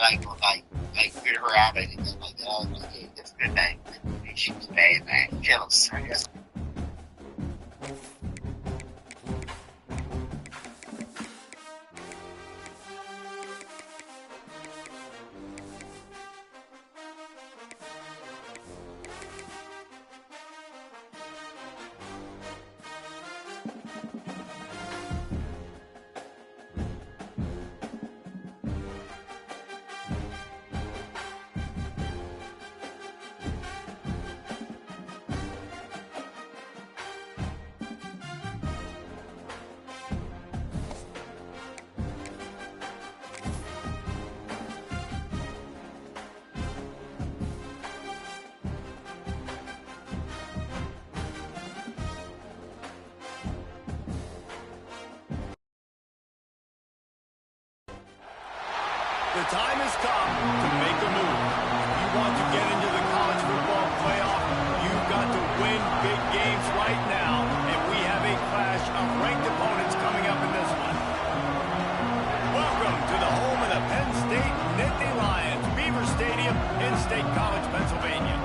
like get her out of it. It's like, oh, it's a good thing. She was bad, man. Jealous, I guess. The time has come to make a move. If you want to get into the college football playoff, you've got to win big games right now, and we have a clash of ranked opponents coming up in this one. Welcome to the home of the Penn State Nittany Lions, Beaver Stadium in State College, Pennsylvania.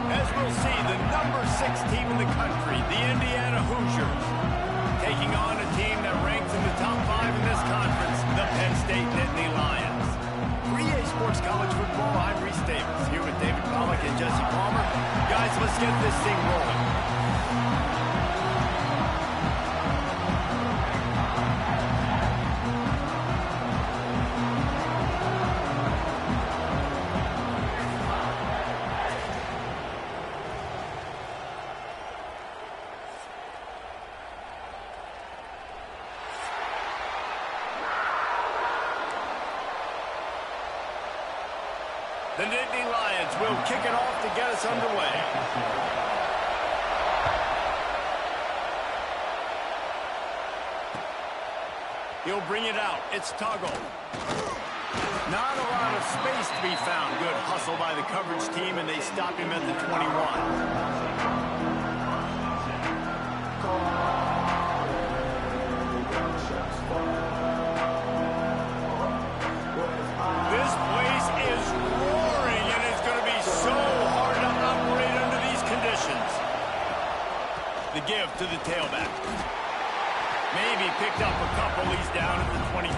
As we'll see, the number 6 team in the country, the Indiana Hoosiers, taking on a team that ranks in the top 5 in this conference, the Penn State Nittany Lions. Sports College Football, I'm Reese Davis, here with David Pollack and Jesse Palmer. Guys, let's get this thing rolling. The Nittany Lions will kick it off to get us underway. He'll bring it out. It's Tuggle. Not a lot of space to be found. Good hustle by the coverage team, and they stop him at the 21. This place is roaring, and it's going to be so hard to operate under these conditions. The give to the tailback. Maybe picked up a couple. He's down at the 24.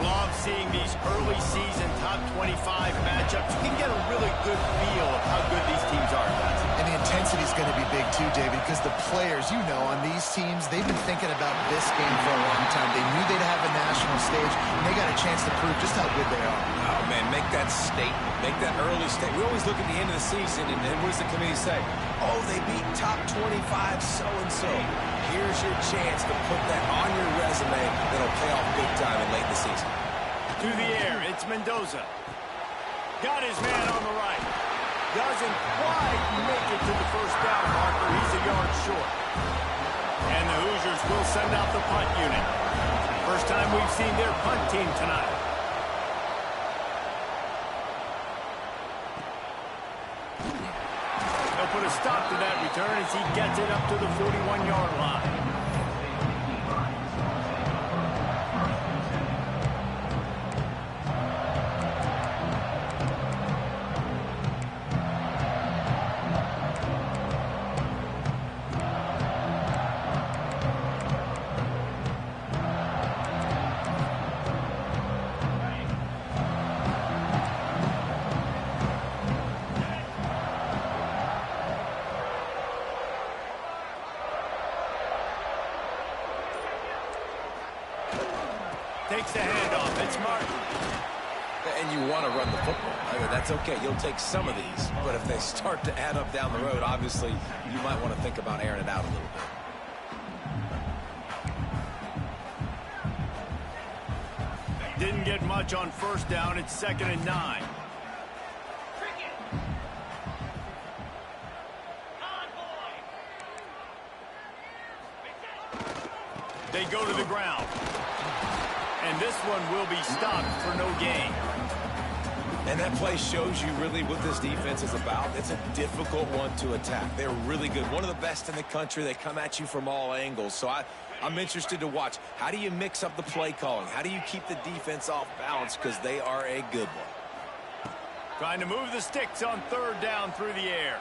Love seeing these early season top 25 matchups. You can get a really good feel of how good these teams are. And the intensity is going to be big too, David, because the players, you know, on these teams, they've been thinking about this game for a long time. They knew they'd have a national stage, and they got a chance to prove just how good they are. Oh, man, make that statement. Make that early statement. We always look at the end of the season, and what does the committee say? Oh, they beat top 25 so-and-so. Here's your chance to put that on your resume that'll pay off big time in late in the season. To the air, it's Mendoza. Got his man on the right. Doesn't quite make it to the first down marker. He's a yard short. And the Hoosiers will send out the punt unit. First time we've seen their punt team tonight. They'll put a stop to that return as he gets it up to the 41-yard line. Takes the handoff. It's Martin. And you want to run the football. I mean, that's okay. You'll take some of these. But if they start to add up down the road, obviously, you might want to think about airing it out a little bit. Didn't get much on first down. It's 2nd and 9. They go to the ground. And this one will be stopped for no gain. And that play shows you really what this defense is about. It's a difficult one to attack. They're really good. One of the best in the country. They come at you from all angles. So I'm interested to watch. How do you mix up the play calling? How do you keep the defense off balance? Because they are a good one. Trying to move the sticks on third down through the air.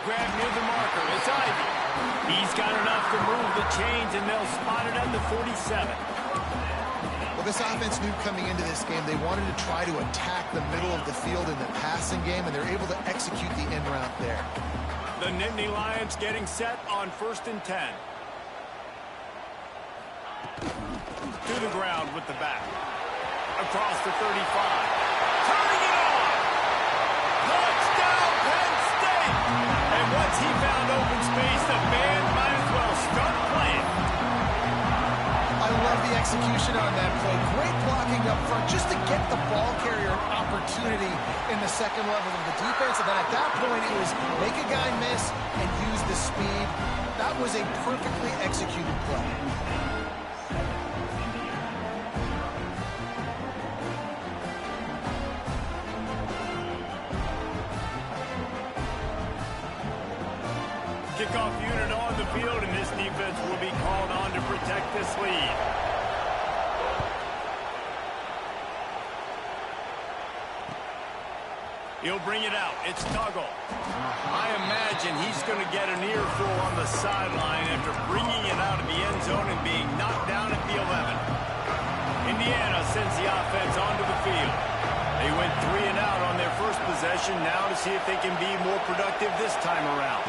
Grab near the marker. It's Ivy. He's got enough to move the chains, and they'll spot it at the 47. Well, this offense knew coming into this game they wanted to try to attack the middle of the field in the passing game, and they're able to execute the in route there. The Nittany Lions getting set on 1st and 10. To the ground with the back. Across the 35. Turning it on! Touchdown, Penn State! And once he found open space, the band might as well start playing. I love the execution on that play. Great blocking up front just to get the ball carrier an opportunity in the second level of the defense. And then at that point, it was make a guy miss and use the speed. That was a perfectly executed play. Kickoff unit on the field, and this defense will be called on to protect this lead. He'll bring it out. It's Tuggle. I imagine he's going to get an earful on the sideline after bringing it out of the end zone and being knocked down at the 11. Indiana sends the offense onto the field. They went 3 and out on their first possession, now to see if they can be more productive this time around.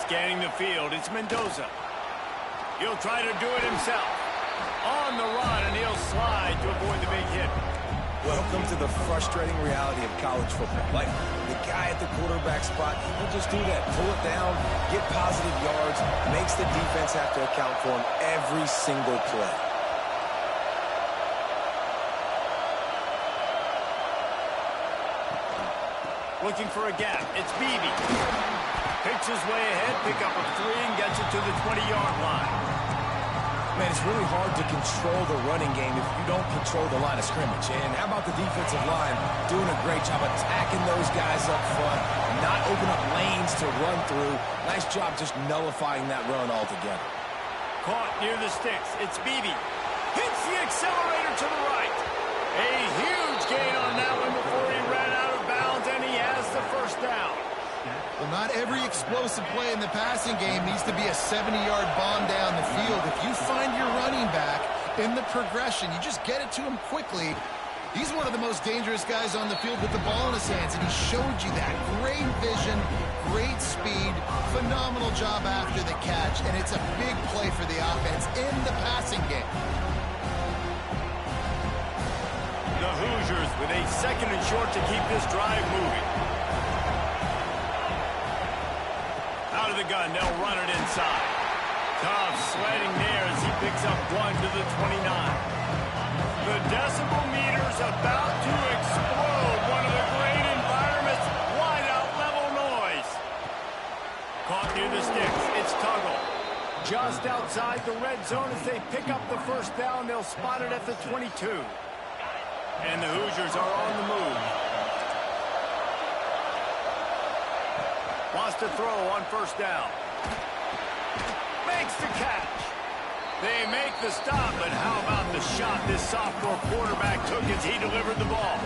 Scanning the field, it's Mendoza. He'll try to do it himself. On the run, and he'll slide to avoid the big hit. Welcome to the frustrating reality of college football. Like, the guy at the quarterback spot, he'll just do that. Pull it down, get positive yards, makes the defense have to account for him every single play. Looking for a gap. It's Beebe. Picks his way ahead, pick up a 3, and gets it to the 20-yard line. Man, it's really hard to control the running game if you don't control the line of scrimmage. And how about the defensive line doing a great job attacking those guys up front, not open up lanes to run through. Nice job just nullifying that run altogether. Caught near the sticks. It's Beebe. Hits the accelerator to the right. A huge gain on that one before he ran out of bounds, and he has the first down. Well, not every explosive play in the passing game needs to be a 70-yard bomb down the field. If you find your running back in the progression, you just get it to him quickly. He's one of the most dangerous guys on the field with the ball in his hands, and he showed you that. Great vision, great speed, phenomenal job after the catch, and it's a big play for the offense in the passing game. The Hoosiers with a 2nd and short to keep this drive moving. Out of the gun, they'll run it inside. Cobb sledding there as he picks up 1 to the 29. The decibel meter's about to explode. One of the great environments, wide-out level noise. Caught near the sticks, it's Tuggle. Just outside the red zone as they pick up the first down, they'll spot it at the 22. And the Hoosiers are on the move. Wants to throw on first down. Makes the catch. They make the stop, but how about the shot this sophomore quarterback took as he delivered the ball?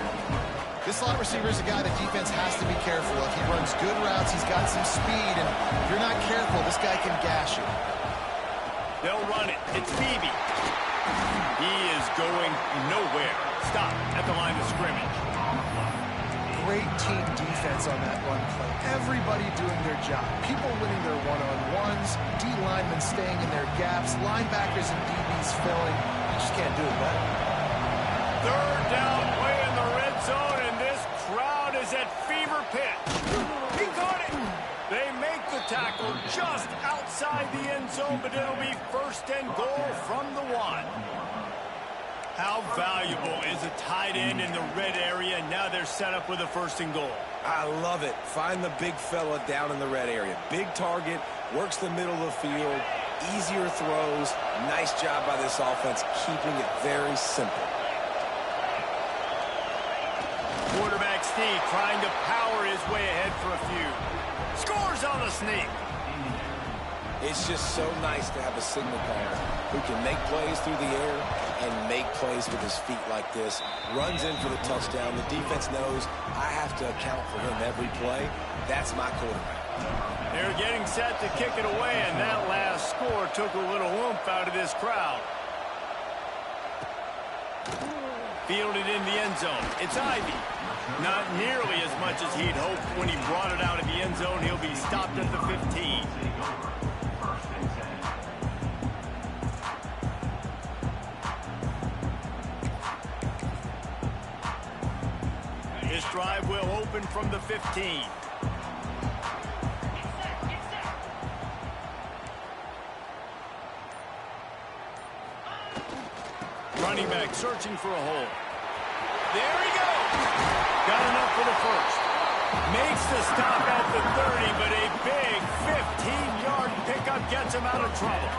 This slot receiver is a guy the defense has to be careful of. He runs good routes, he's got some speed, and if you're not careful, this guy can gash you. They'll run it. It's Beebe. He is going nowhere. Stop at the line of scrimmage. Great team defense on that run play. Everybody doing their job. People winning their one-on-ones, D-linemen staying in their gaps, linebackers and DBs filling. You just can't do it better. Third down play in the red zone, and this crowd is at fever pitch. He caught it. They make the tackle just outside the end zone, but it'll be 1st and goal from the 1. How valuable is a tight end in the red area? Now they're set up with a 1st and goal. I love it. Find the big fella down in the red area. Big target, works the middle of the field, easier throws. Nice job by this offense, keeping it very simple. Quarterback sneak trying to power his way ahead for a few. Scores on the sneak. It's just so nice to have a signal caller who can make plays through the air and make plays with his feet like this. Runs in for the touchdown. The defense knows I have to account for him every play. That's my quarterback. They're getting set to kick it away, and that last score took a little oomph out of this crowd. Fielded in the end zone. It's Ivy. Not nearly as much as he'd hoped when he brought it out of the end zone. He'll be stopped at the 15. This drive will open from the 15. Running back searching for a hole. There he goes. Got enough for the first. Makes the stop at the 30, but a big 15-yard pickup gets him out of trouble.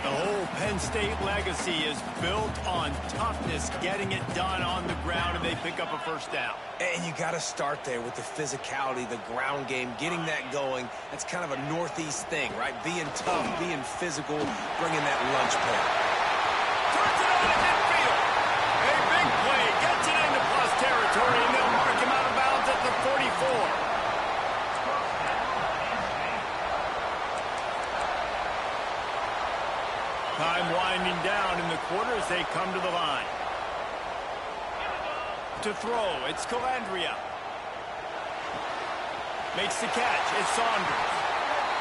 The whole Penn State legacy is built on toughness, getting it done on the ground, and they pick up a first down. And you got to start there with the physicality, the ground game, getting that going. That's kind of a Northeast thing, right? Being tough, being physical, bringing that lunch pail. Turns it on in midfield. A big play gets it into plus territory, and they'll mark him out of bounds at the 44. Time winding down in the quarter as they come to the line. To throw, it's Calandria. Makes the catch, it's Saunders.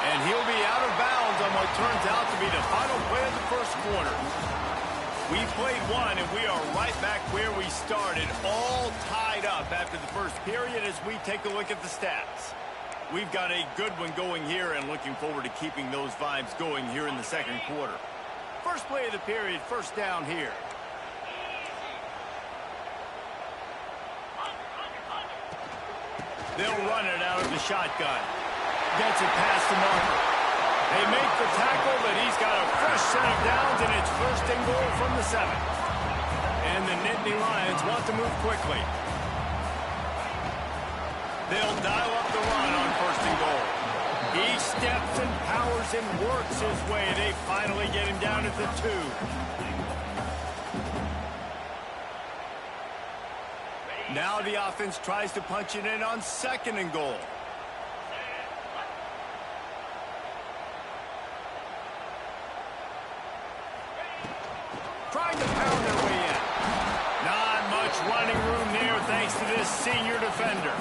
And he'll be out of bounds on what turns out to be the final play of the first quarter. We played one, and we are right back where we started, all tied up after the first period as we take a look at the stats. We've got a good one going here and looking forward to keeping those vibes going here in the second quarter. First play of the period, first down here. They'll run it out of the shotgun. Gets it past the marker. They make the tackle, but he's got a fresh set of downs, and it's first and goal from the 7. And the Nittany Lions want to move quickly. They'll dial up the run on first and goal. He steps and powers and works his way. They finally get him down at the 2. Now the offense tries to punch it in on second and goal. Trying to pound their way in. Not much running room there thanks to this senior defender.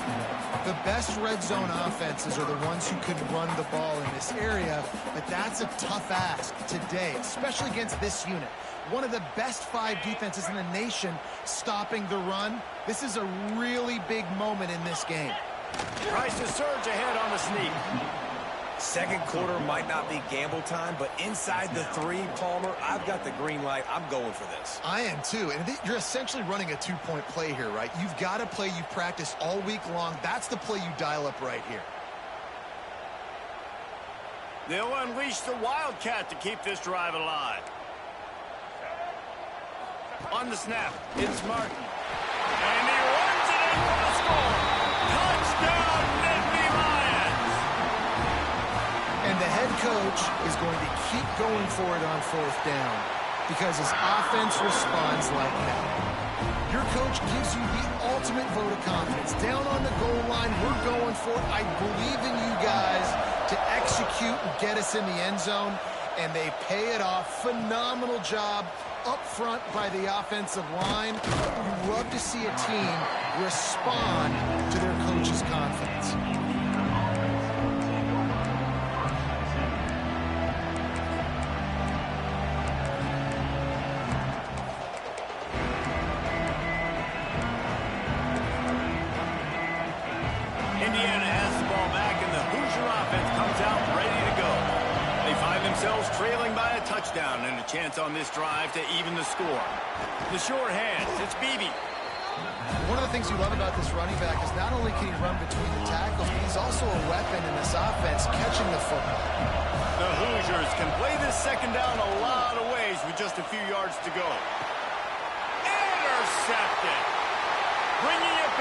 The best red zone offenses are the ones who can run the ball in this area, but that's a tough ask today, especially against this unit. One of the best 5 defenses in the nation stopping the run. This is a really big moment in this game. Tries to surge ahead on the sneak. Second quarter might not be gamble time, but inside the 3, Palmer, I've got the green light. I'm going for this. I am too, and you're essentially running a 2-point play here, right? You've got a play you've practiced all week long. That's the play you dial up right here. They'll unleash the Wildcat to keep this drive alive. On the snap, it's Martin. And he runs it in for the score. Touchdown, Nittany Lions! And the head coach is going to keep going for it on 4th down because his offense responds like that. Your coach gives you the ultimate vote of confidence. Down on the goal line, we're going for it. I believe in you guys to execute and get us in the end zone, and they pay it off. Phenomenal job up front by the offensive line. You love to see a team respond to their coach's confidence. Indiana has the ball back, and the Hoosier offense comes out ready to go. They find themselves trailing by a touchdown and a chance on this drive to even the score. The sure hands, it's Beebe. One of the things you love about this running back is not only can he run between the tackles, but he's also a weapon in this offense catching the football. The Hoosiers can play this second down a lot of ways with just a few yards to go. Intercepted. Bringing it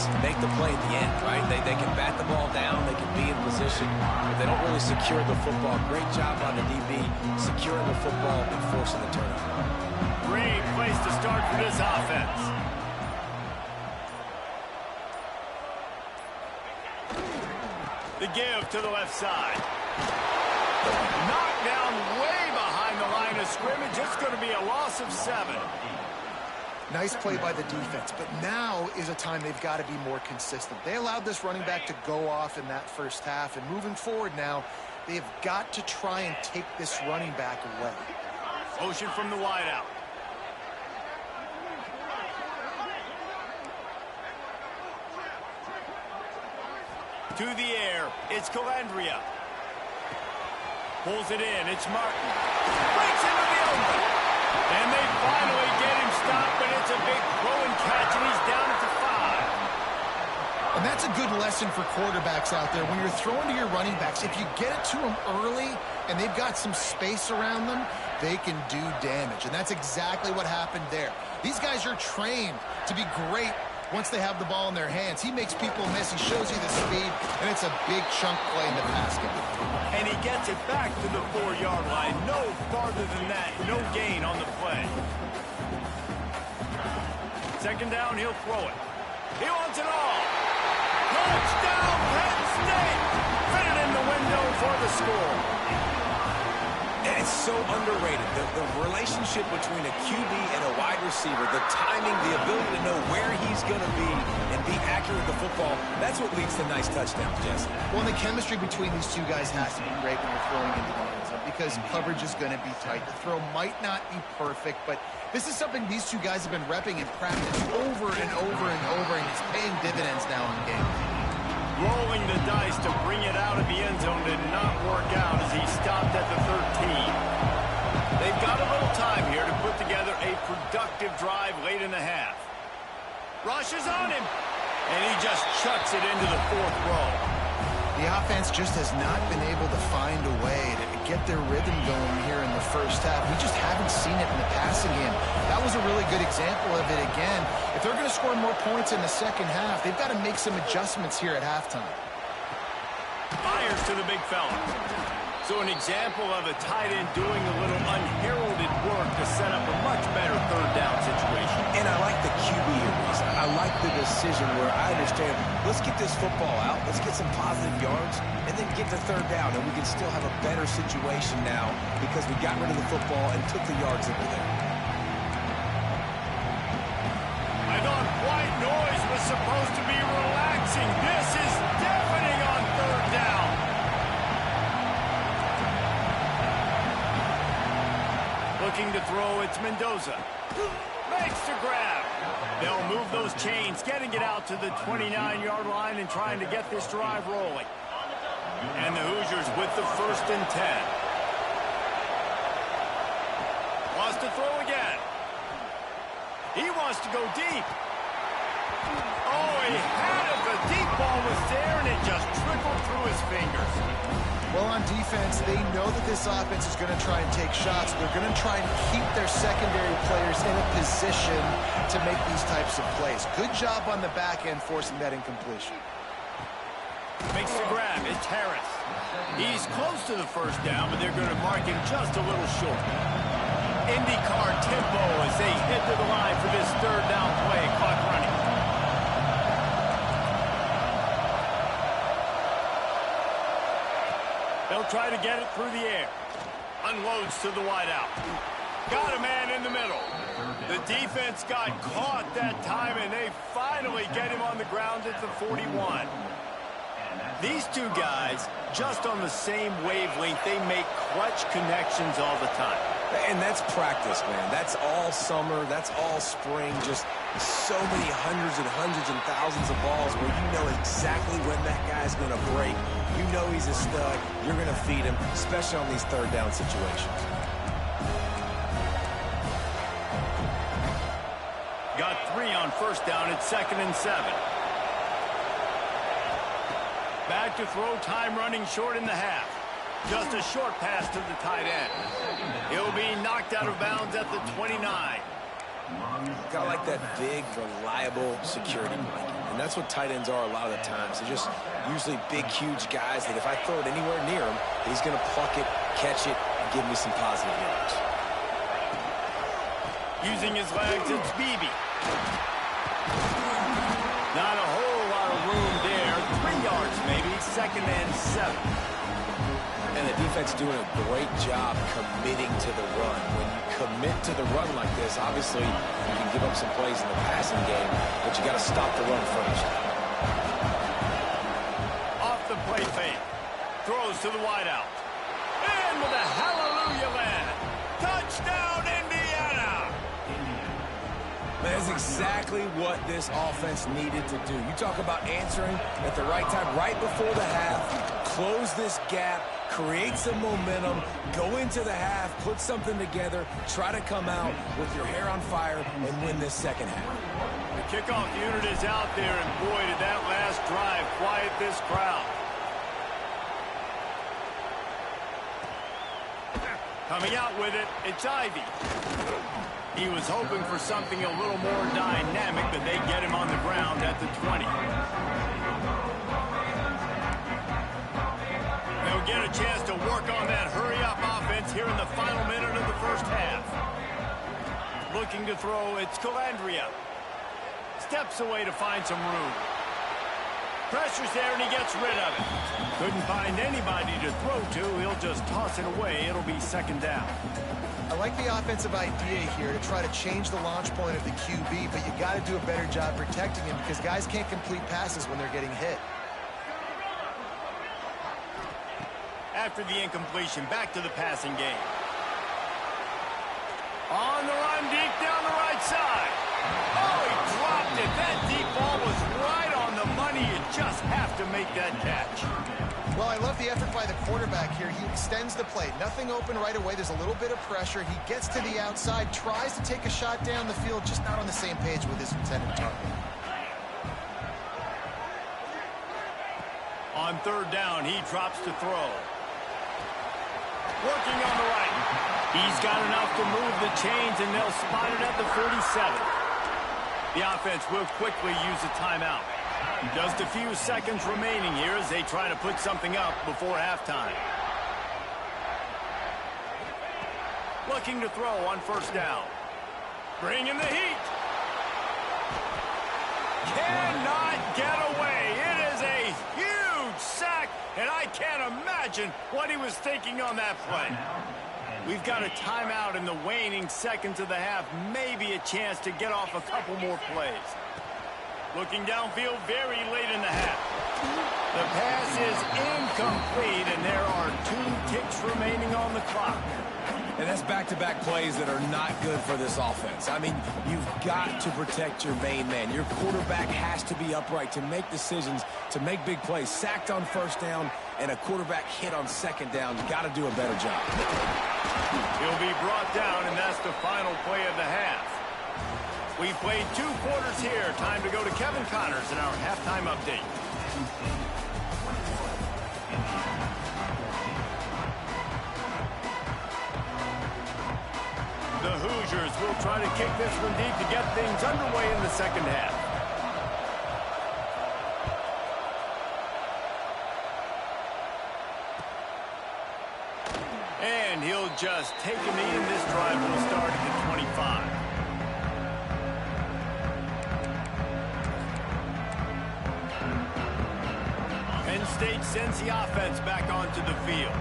is make the play at the end, right? They can bat the ball down, they can be in position, but they don't really secure the football. Great job on the DB securing the football and forcing the turnover. Great place to start for this offense. The give to the left side. Knocked down way behind the line of scrimmage. It's going to be a loss of 7. Nice play by the defense, but now is a time they've got to be more consistent. They allowed this running back to go off in that first half, and moving forward now, they've got to try and take this running back away. Motion from the wideout. To the air, it's Calandria. Pulls it in, it's Martin. Breaks into the open. And they finally get him stopped, but it's a big throw and catch, and he's down at the 5. And that's a good lesson for quarterbacks out there. When you're throwing to your running backs, if you get it to them early and they've got some space around them, they can do damage. And that's exactly what happened there. These guys are trained to be great once they have the ball in their hands. He makes people miss. He shows you the speed, and it's a big chunk play in the pass game. And he gets it back to the 4-yard line. No farther than that. No gain on the play. Second down, he'll throw it. He wants it all. Touchdown, Penn State! Fit it in the window for the score. And it's so underrated. The relationship between a QB and a wide receiver, the timing, the ability to know where he's going to be and be accurate with the football, that's what leads to nice touchdowns, Jesse. Well, and the chemistry between these two guys has to be great when you're throwing into the end zone because coverage is going to be tight. The throw might not be perfect, but this is something these two guys have been repping in practice over and over and over, and it's paying dividends now in games. Rolling the dice to bring it out of the end zone did not work out as he stopped at the 13. They've got a little time here to put together a productive drive late in the half. Rushes on him, and he just chucks it into the 4th row. The offense just has not been able to find a way to get their rhythm going here in the first half. We just haven't seen it in the passing game. That was a really good example of it again. If they're going to score more points in the second half, they've got to make some adjustments here at halftime. Fires to the big fella. So an example of a tight end doing a little unheralded work to set up a much better 3rd down situation. And I like the QB here, Reese. I like the decision where I understand, let's get this football out, let's get some positive yards, and then get the 3rd down, and we can still have a better situation now because we got rid of the football and took the yards that were there. I thought white noise was supposed to be relaxing. This is deafening on 3rd down. Looking to throw, it's Mendoza. Makes the grab. They'll move those chains, getting it out to the 29-yard line and trying to get this drive rolling. And the Hoosiers with the 1st and 10. Wants to throw again. He wants to go deep. Oh, he had it. The deep ball was there, and it just trickled through his fingers. Well, on defense, they know that this offense is going to try and take shots. They're going to try and keep their secondary players in a position to make these types of plays. Good job on the back end forcing that incompletion. Makes the grab. It's Harris. He's close to the 1st down, but they're going to mark him just a little short. IndyCar tempo as they head to the line for this 3rd down play. Clock running. They'll try to get it through the air. Unloads to the wideout. Got a man in the middle. The defense got caught that time, and they finally get him on the ground at the 41. These two guys, just on the same wavelength, they make clutch connections all the time. And that's practice, man. That's all summer. That's all spring. Just so many hundreds and thousands of balls where you know exactly when that guy's going to break. You know he's a stud. You're going to feed him, especially on these 3rd down situations. Got 3 on 1st down. It's 2nd and 7. Back to throw, time running short in the half. Just a short pass to the tight end. He'll be knocked out of bounds at the 29. Kind of like that big, reliable security blanket. And And that's what tight ends are a lot of the times. They're just usually big, huge guys that if I throw it anywhere near him, he's going to pluck it, catch it, and give me some positive yards. Using his legs, it's Beebe. Not a whole lot of room there. 3 yards maybe, 2nd and 7. And the defense doing a great job committing to the run. When you commit to the run like this, obviously you can give up some plays in the passing game, but you got to stop the run first. Off the play fake. Throws to the wideout. And with a hallelujah land. Touchdown, Indiana! That's exactly what this offense needed to do. You talk about answering at the right time, right before the half, close this gap, create some momentum, go into the half, put something together, try to come out with your hair on fire and win this second half. The kickoff unit is out there, and boy, did that last drive quiet this crowd. Coming out with it, it's Ivy. He was hoping for something a little more dynamic, but they get him on the ground at the 20. They'll get a chance to work on that hurry-up offense here in the final minute of the first half. Looking to throw, it's Calandria. Steps away to find some room. Pressure's there, and he gets rid of it. Couldn't find anybody to throw to. He'll just toss it away. It'll be 2nd down. I like the offensive idea here to try to change the launch point of the QB, but you got to do a better job protecting him because guys can't complete passes when they're getting hit. After the incompletion, back to the passing game. On the run, deep down the right side. Oh, he dropped it. That deep ball was right on the money. You just have to make that catch. Well, I love the effort by the quarterback here. He extends the play. Nothing open right away. There's a little bit of pressure. He gets to the outside, tries to take a shot down the field, just not on the same page with his intended target. On 3rd down, he drops to throw. Working on the right. He's got enough to move the chains, and they'll spot it at the 47. The offense will quickly use a timeout. Just a few seconds remaining here as they try to put something up before halftime. Looking to throw on 1st down. Bringing the heat. Cannot get away. It is a huge sack, and I can't imagine what he was thinking on that play. We've got a timeout in the waning seconds of the half. Maybe a chance to get off a couple more plays. Looking downfield very late in the half. The pass is incomplete, and there are 2 ticks remaining on the clock. And that's back-to-back plays that are not good for this offense. I mean, you've got to protect your main man. Your quarterback has to be upright to make decisions, to make big plays. Sacked on 1st down and a quarterback hit on 2nd down. You've got to do a better job. He'll be brought down, and that's the final play of the half. We played 2 quarters here. Time to go to Kevin Connors in our halftime update. The Hoosiers will try to kick this one deep to get things underway in the second half. And he'll just take a knee, and this drive will start at the 25. Penn State sends the offense back onto the field.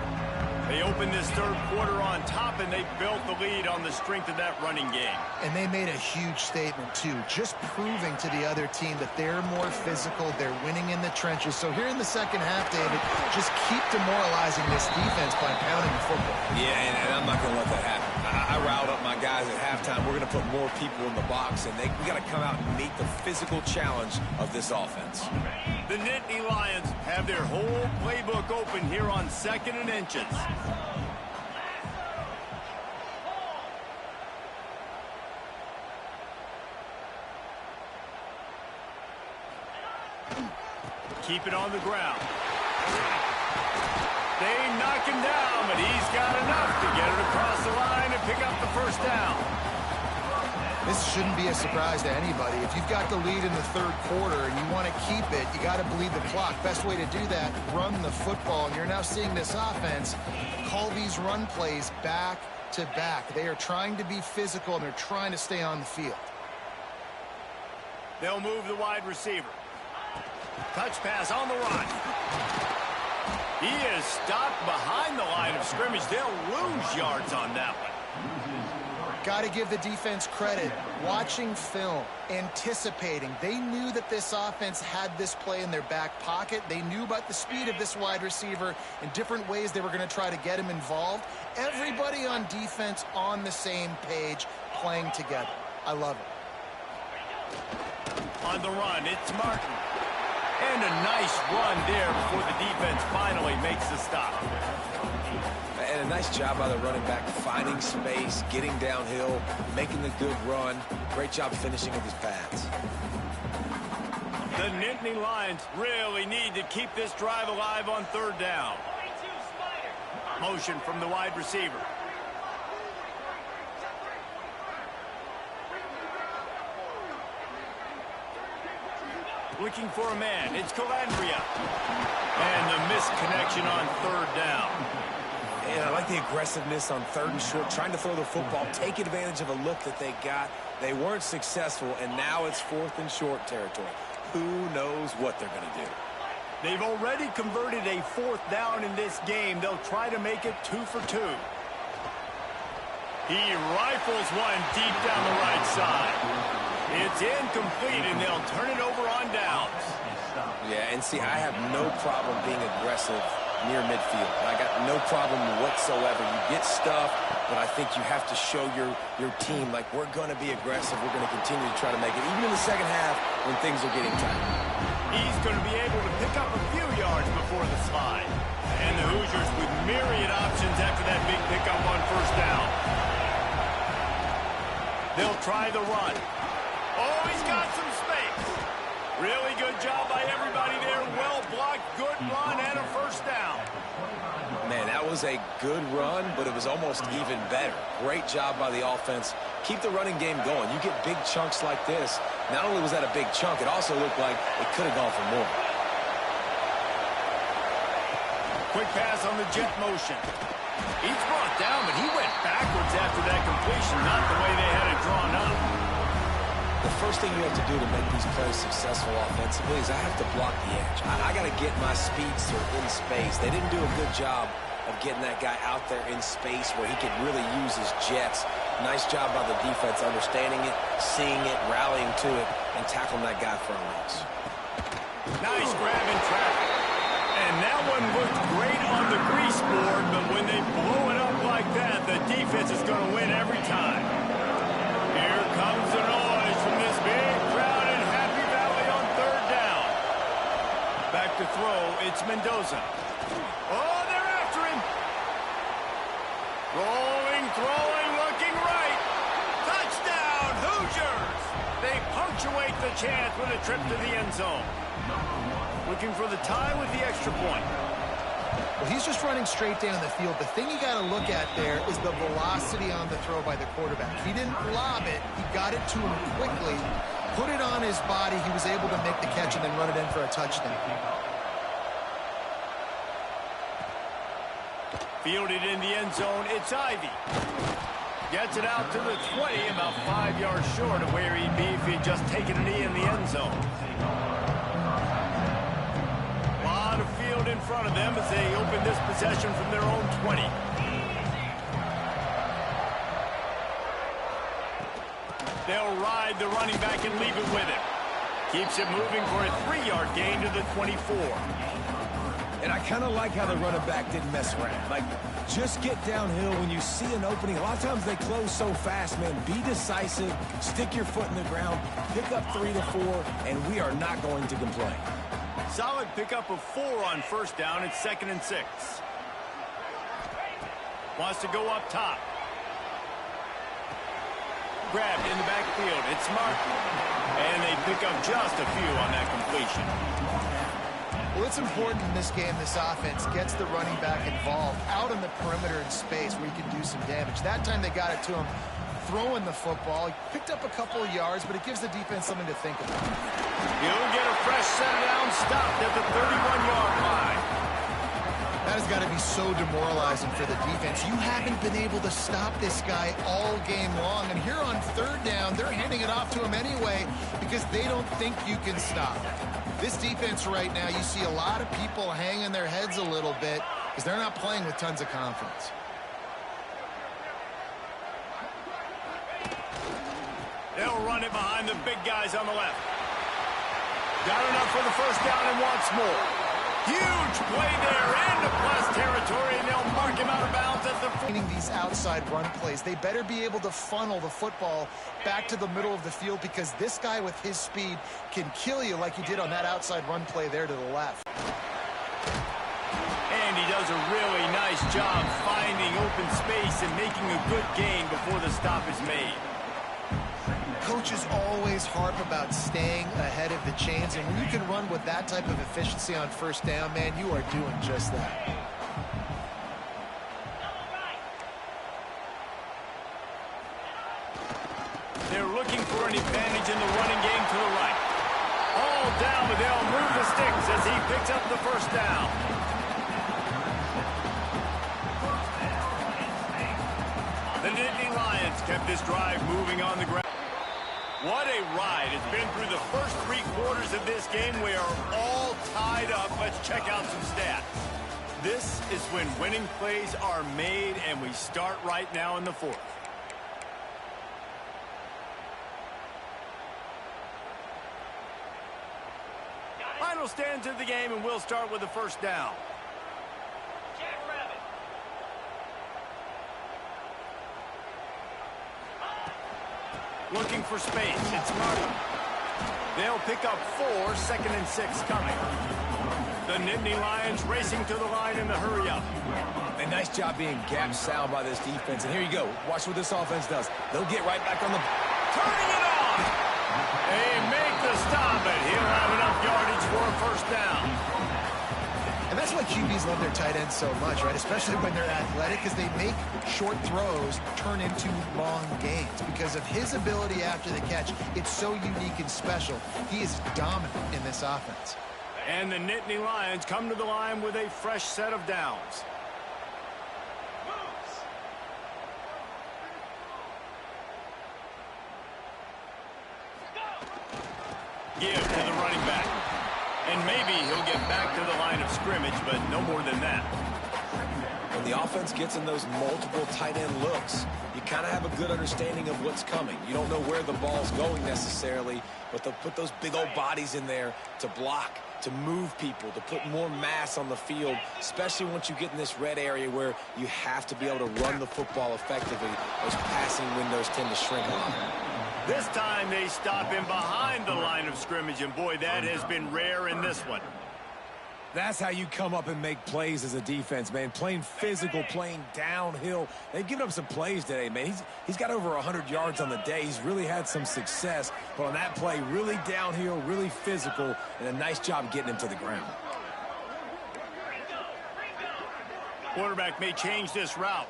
They opened this 3rd quarter on top, and they built the lead on the strength of that running game. And they made a huge statement, too, just proving to the other team that they're more physical, they're winning in the trenches. So here in the second half, David, just keep demoralizing this defense by pounding the football. Yeah, and I'm not going to let that happen. I riled up my guys at halftime. We're going to put more people in the box, and we got to come out and meet the physical challenge of this offense. The Nittany Lions have their whole playbook open here on 2nd and inches. Keep it on the ground. They knock him down, but he's got enough to get it across the line and pick up the 1st down. This shouldn't be a surprise to anybody. If you've got the lead in the third quarter and you want to keep it, you got to bleed the clock. Best way to do that, run the football. And you're now seeing this offense call these run plays back to back. They are trying to be physical, and they're trying to stay on the field. They'll move the wide receiver. Touch pass on the run. He is stopped behind the line of scrimmage. They'll lose yards on that one. Got to give the defense credit. Watching film, anticipating. They knew that this offense had this play in their back pocket. They knew about the speed of this wide receiver and different ways they were going to try to get him involved. Everybody on defense on the same page, playing together. I love it. On the run, it's Martin. And a nice run there before the defense finally makes the stop. And a nice job by the running back, finding space, getting downhill, making the good run. Great job finishing with his pads. The Nittany Lions really need to keep this drive alive on third down. Motion from the wide receiver. Looking for a man. It's Calandria. And the misconnection on third down. And I like the aggressiveness on third and short, trying to throw the football, take advantage of a look that they got. They weren't successful, and now it's fourth and short territory. Who knows what they're going to do? They've already converted a fourth down in this game. They'll try to make it 2 for 2. He rifles one deep down the right side. It's incomplete, and they'll turn it over on downs. Yeah, and see, I have no problem being aggressive near midfield. I got no problem whatsoever. You get stuff, but I think you have to show your team, like, we're going to be aggressive. We're going to continue to try to make it, even in the second half when things are getting tight. He's going to be able to pick up a few yards before the slide. And the Hoosiers with myriad options after that big pickup on first down. They'll try the run. Oh, he's got some space. Really good job by everybody there. Well blocked, good run, and a first down. Man, that was a good run, but it was almost even better. Great job by the offense. Keep the running game going. You get big chunks like this. Not only was that a big chunk, it also looked like it could have gone for more. Quick pass on the jet motion. He's brought down, but he went backwards after that completion, not the way they had it drawn up. The first thing you have to do to make these plays successful offensively is I have to block the edge. I got to get my speedster in space. They didn't do a good job of getting that guy out there in space where he could really use his jets. Nice job by the defense understanding it, seeing it, rallying to it, and tackling that guy for a loss. Nice grab in traffic. And that one looked great on the grease board, but when they blow it up like that, the defense is going to win every time. Here comes the noise from this big crowd in Happy Valley on third down. Back to throw, it's Mendoza. Oh, they're after him. Rolling, throwing, looking right. Touchdown, Hoosiers! They punctuate the chance with a trip to the end zone. Looking for the tie with the extra point. Well, he's just running straight down the field. The thing you got to look at there is the velocity on the throw by the quarterback. He didn't lob it. He got it to him quickly, put it on his body. He was able to make the catch and then run it in for a touchdown. Fielded in the end zone, it's Ivy. Gets it out to the 20, about 5 yards short of where he'd be if he'd just taken a knee in the end zone. Lot of field in front of them as they open this possession from their own 20. They'll ride the running back and leave it with him. Keeps it moving for a 3-yard gain to the 24. And I kind of like how the running back didn't mess around. Like, just get downhill when you see an opening. A lot of times they close so fast, man. Be decisive, stick your foot in the ground, pick up 3 to 4, and we are not going to complain. Solid pickup of 4 on first down. It's 2nd and 6. Wants to go up top. Grabbed in the backfield. It's Martin. And they pick up just a few on that completion. Well, it's important in this game, this offense gets the running back involved out on the perimeter in space where he can do some damage. That time they got it to him throwing the football. He picked up a couple of yards, but it gives the defense something to think about. He'll get a fresh set down, stopped at the 31-yard line. That has got to be so demoralizing for the defense. You haven't been able to stop this guy all game long. And here on third down, they're handing it off to him anyway because they don't think you can stop him. This defense right now, you see a lot of people hanging their heads a little bit because they're not playing with tons of confidence. They'll run it behind the big guys on the left. Got enough for the first down and wants more. Huge play there into plus territory, and they'll mark him out of bounds at the... These outside run plays, they better be able to funnel the football back to the middle of the field because this guy with his speed can kill you like he did on that outside run play there to the left. And he does a really nice job finding open space and making a good gain before the stop is made. Coaches always harp about staying ahead of the chains, and when you can run with that type of efficiency on first down, man, you are doing just that. They're looking for an advantage in the running game to the right. All down, but they'll move the sticks as he picks up the first down. The Nittany Lions kept this drive moving on the ground. What a ride. It's been through the first 3 quarters of this game. We are all tied up. Let's check out some stats. This is when winning plays are made, and we start right now in the 4th. Final stands of the game, and we'll start with the first down. Looking for space. It's Martin. They'll pick up 4, 2nd and 6 coming. The Nittany Lions racing to the line in the hurry-up. A nice job being gap sound by this defense. And here you go. Watch what this offense does. They'll get right back on the... Turning it on! They make the stop, but he'll have enough yardage for a first down. And that's why QBs love their tight ends so much, right? Especially when they're athletic, because they make short throws turn into long gains. Because of his ability after the catch, it's so unique and special. He is dominant in this offense. And the Nittany Lions come to the line with a fresh set of downs. Give to the running back. And maybe he'll get back to the line of scrimmage, but no more than that. When the offense gets in those multiple tight end looks, you kind of have a good understanding of what's coming. You don't know where the ball's going necessarily, but they'll put those big old bodies in there to block, to move people, to put more mass on the field, especially once you get in this red area where you have to be able to run the football effectively. Those passing windows tend to shrink a lot. This time they stop him behind the line of scrimmage, and boy, that has been rare in this one. That's how you come up and make plays as a defense, man. Playing physical, playing downhill. They've given up some plays today, man. He's got over 100 yards on the day. He's really had some success. But on that play, really downhill, really physical, and a nice job getting him to the ground. Quarterback may change this route.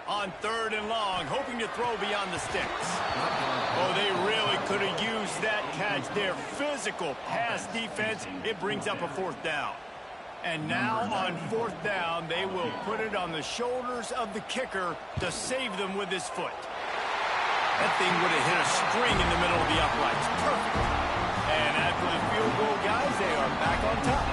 On 3rd and long, hoping to throw beyond the sticks. Oh, they really could have used that catch there. Physical pass defense. It brings up a 4th down. And now on 4th down, they will put it on the shoulders of the kicker to save them with his foot. That thing would have hit a string in the middle of the uprights. Perfect. And after the field goal, guys, they are back on top.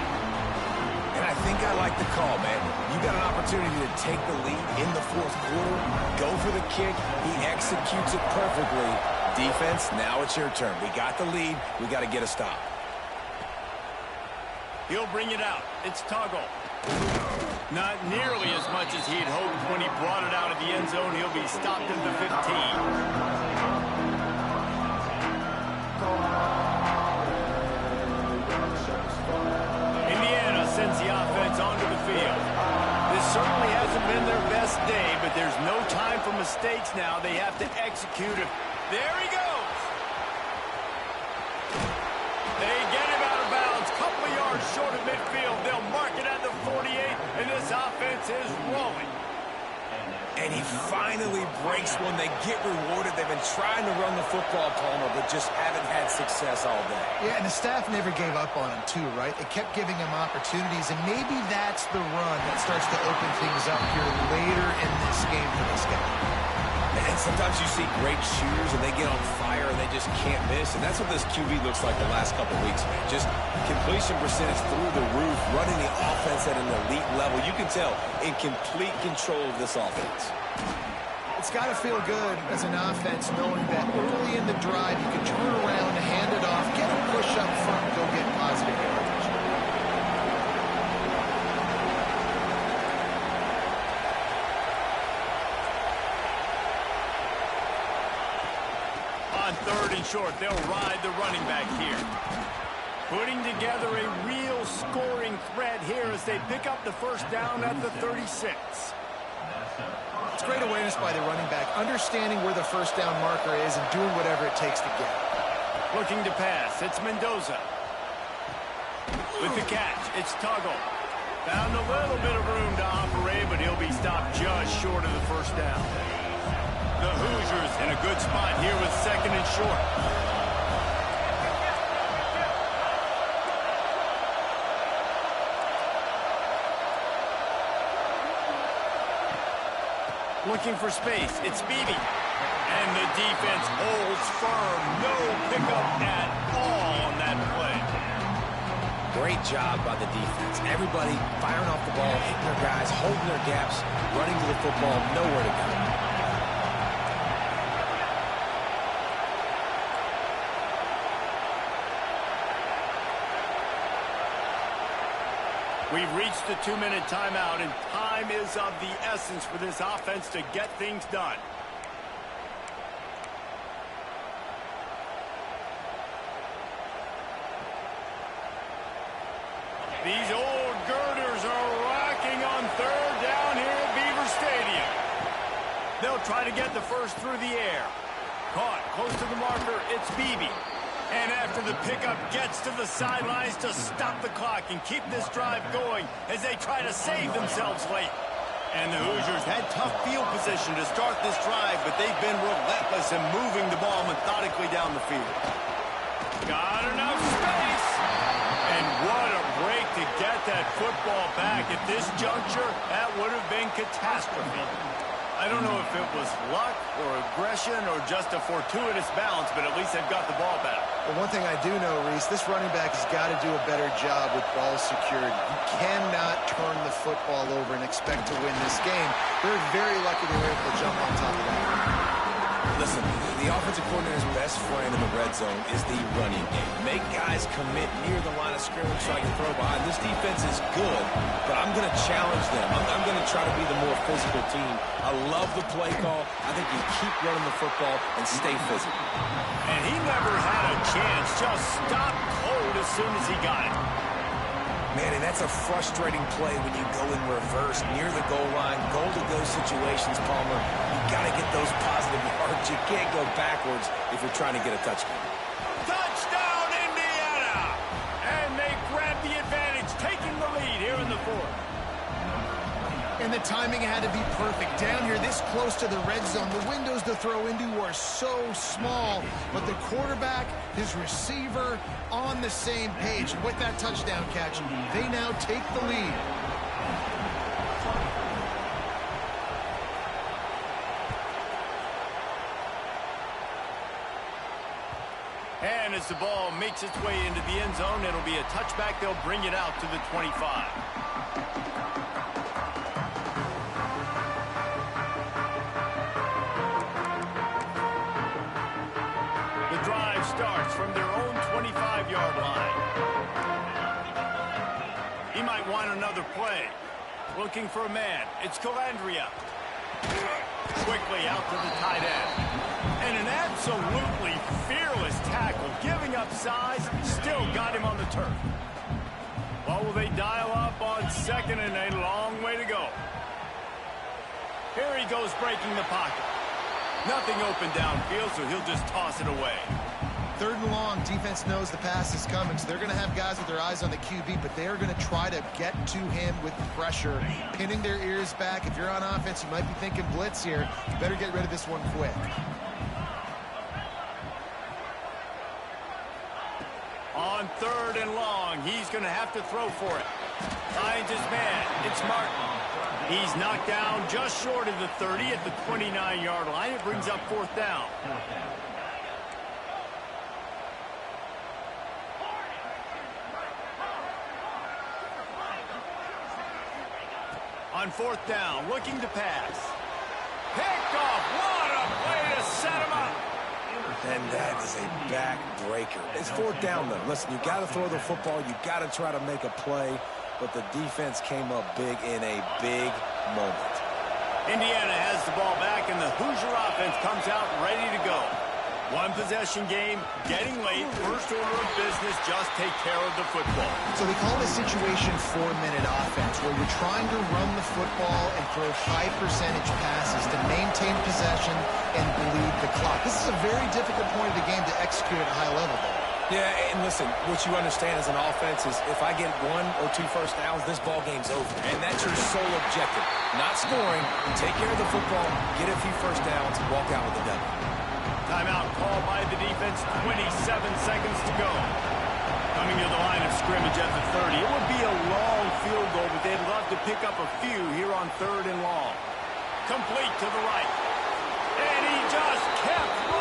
And I think I like the call, man. You got an opportunity to take the lead in the 4th quarter. Go for the kick. He executes it perfectly. Defense, now it's your turn. We got the lead. We got to get a stop. He'll bring it out. It's Toggle. Not nearly as much as he'd hoped when he brought it out of the end zone. He'll be stopped at the 15. Sends the offense onto the field. This certainly hasn't been their best day, but there's no time for mistakes now. They have to execute it. There he goes. They get him out of bounds. Couple of yards short of midfield. They'll mark it at the 48, and this offense is rolling. And he finally breaks one. They get rewarded. They've been trying to run the football, Palmer, but just haven't had success all day. Yeah, and the staff never gave up on him, too, right? They kept giving him opportunities, and maybe that's the run that starts to open things up here later in this game for this guy. And sometimes you see great shooters, and they get on fire, and they just can't miss. And that's what this QB looks like the last couple weeks, man. Just completion percentage through the roof, running the offense at an elite level. You can tell in complete control of this offense. It's got to feel good as an offense knowing that early in the drive you can turn around, hand it off, get a push up front, and go get positive yardage. On 3rd and short, they'll ride the running back here. Putting together a real scoring threat here as they pick up the first down at the 36. It's great awareness by the running back, understanding where the first down marker is and doing whatever it takes to get it. Looking to pass, it's Mendoza. With the catch, it's Tuggle. Found a little bit of room to operate, but he'll be stopped just short of the first down. The Hoosiers in a good spot here with 2nd and short. Looking for space, it's Beebe. And the defense holds firm. No pickup at all on that play. Great job by the defense. Everybody firing off the ball, hitting their guys, holding their gaps, running to the football, nowhere to go. We've reached the 2-minute timeout, and time is of the essence for this offense to get things done. These old girders are rocking on 3rd down here at Beaver Stadium. They'll try to get the first through the air. Caught close to the marker, it's Beebe. And after the pickup gets to the sidelines to stop the clock and keep this drive going as they try to save themselves late. And the Hoosiers had tough field position to start this drive, but they've been relentless in moving the ball methodically down the field. Got enough space. And what a break to get that football back. At this juncture, that would have been catastrophe. I don't know if it was luck or aggression or just a fortuitous balance, but at least they've got the ball back. Well, one thing I do know, Reese, this running back has got to do a better job with ball security. You cannot turn the football over and expect to win this game. They're very lucky they were able to jump on top of that. Listen, the offensive coordinator's best friend in the red zone is the running game. Make guys commit near the line of scrimmage so I can throw behind. This defense is good, but I'm going to challenge them. I'm going to try to be the more physical team. I love the play call. I think you keep running the football and stay physical. And he never had a chance. Just stopped cold as soon as he got it. Man, and that's a frustrating play when you go in reverse near the goal line, goal-to-go situations, Palmer. You got to get those positive yards. You can't go backwards if you're trying to get a touchdown. Touchdown, Indiana! And they grab the advantage, taking the lead here in the 4th. And the timing had to be perfect. Down here, this close to the red zone, the windows to throw into are so small, but the quarterback, his receiver, on the same page. And with that touchdown catch, they now take the lead. And as the ball makes its way into the end zone, it'll be a touchback. They'll bring it out to the 25. The drive starts from their own 25-yard line. He might want another play. Looking for a man. It's Calandria. Quickly out to the tight end. And an absolutely fearless tackle. Giving up size, still got him on the turf. What will they dial up on 2nd and a long way to go? Here he goes breaking the pocket. Nothing open downfield, so he'll just toss it away. 3rd and long, defense knows the pass is coming, so they're going to have guys with their eyes on the QB, but they are going to try to get to him with pressure, pinning their ears back. If you're on offense, you might be thinking blitz here. You better get rid of this one quick. On 3rd and long, he's going to have to throw for it. Finds his man. It's Martin. He's knocked down just short of the 30 at the 29-yard line. It brings up 4th down. On 4th down, looking to pass. Picked off. What a way to set him up. And that is a backbreaker. It's 4th down, though. Listen, you got to throw the football. You got to try to make a play. But the defense came up big in a big moment. Indiana has the ball back, and the Hoosier offense comes out ready to go. One possession game, getting late, first order of business, just take care of the football. So they call this situation 4-minute offense, where you're trying to run the football and throw high percentage passes to maintain possession and bleed the clock. This is a very difficult point of the game to execute at a high level, though. Yeah, and listen, what you understand as an offense is if I get 1 or 2 first downs, this ball game's over. And that's your sole objective. Not scoring, take care of the football, get a few first downs, walk out with a W. Timeout called by the defense, 27 seconds to go. Coming to the line of scrimmage at the 30. It would be a long field goal, but they'd love to pick up a few here on 3rd and long. Complete to the right. And he just kept